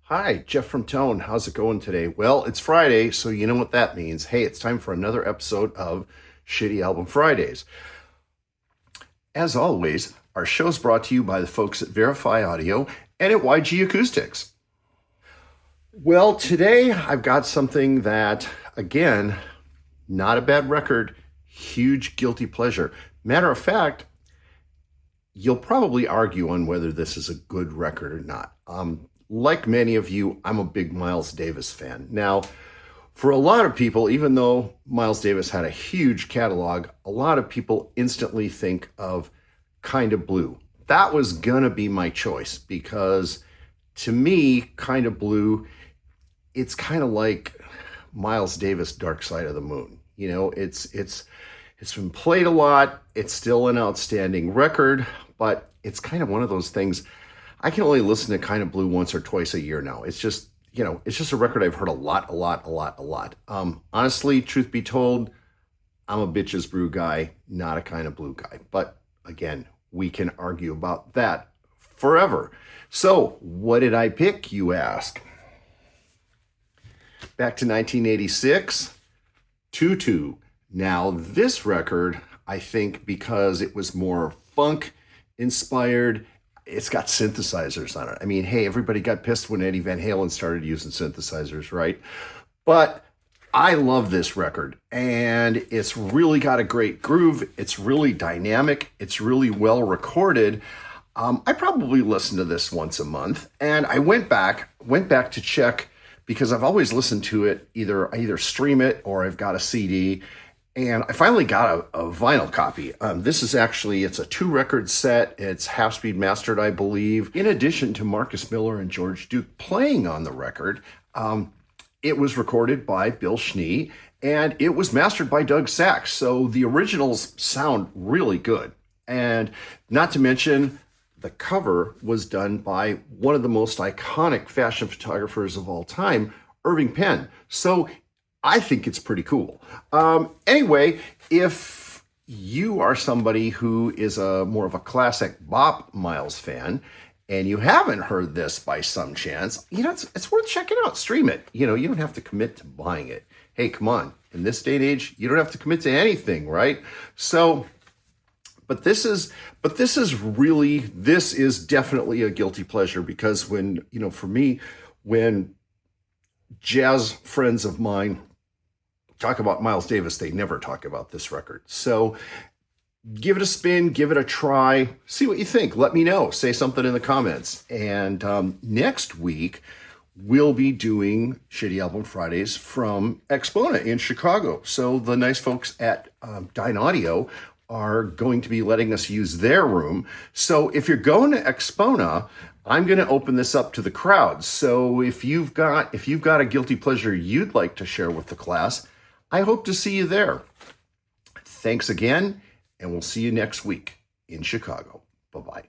Hi, Jeff from Tone. How's it going today? Well, it's Friday, so you know what that means. Hey, it's time for another episode of Shitty Album Fridays. As always, our show's brought to you by the folks at Vera-Fi Audio and at YG Acoustics. Well, today I've got something that, again, not a bad record, huge guilty pleasure. Matter of fact, you'll probably argue on whether this is a good record or not. Like many of you, I'm a big Miles Davis fan. Now, for a lot of people, even though Miles Davis had a huge catalog, a lot of people instantly think of Kind of Blue. That was gonna be my choice because to me, Kind of Blue, it's kind of like Miles Davis' Dark Side of the Moon. You know, it's been played a lot. It's still an outstanding record, but it's kind of one of those things. I can only listen to Kind of Blue once or twice a year now. It's just, it's just a record I've heard a lot. Honestly, truth be told, I'm a Bitches Brew guy, not a Kind of Blue guy. But again, we can argue about that forever. So, what did I pick, you ask? Back to 1986, TUTU. Now, this record, I think because it was more funk inspired, it's got synthesizers on it. I mean, hey, everybody got pissed when Eddie Van Halen started using synthesizers, right? But I love this record, and it's really got a great groove. It's really dynamic. It's really well recorded. I probably listen to this once a month, and I went back to check because I've always listened to it. I either stream it or I've got a CD. And I finally got a vinyl copy. This is actually, it's a 2-record set. It's half-speed mastered, I believe. In addition to Marcus Miller and George Duke playing on the record, it was recorded by Bill Schnee, and it was mastered by Doug Sachs. So the originals sound really good. And not to mention, the cover was done by one of the most iconic fashion photographers of all time, Irving Penn. So I think it's pretty cool. Anyway, if you are somebody who is more of a classic bop Miles fan, and you haven't heard this by some chance, it's worth checking out. Stream it. You don't have to commit to buying it. Hey, come on. In this day and age, you don't have to commit to anything, right? So, but this is definitely a guilty pleasure because for me, when jazz friends of mine talk about Miles Davis, they never talk about this record. So give it a spin, give it a try, see what you think. Let me know. Say something in the comments. And next week, we'll be doing Shitty Album Fridays from Exponent in Chicago. So the nice folks at Dine Audio are going to be letting us use their room. So if you're going to Exponent, I'm going to open this up to the crowd. So if you've got a guilty pleasure you'd like to share with the class, I hope to see you there. Thanks again, and we'll see you next week in Chicago. Bye-bye.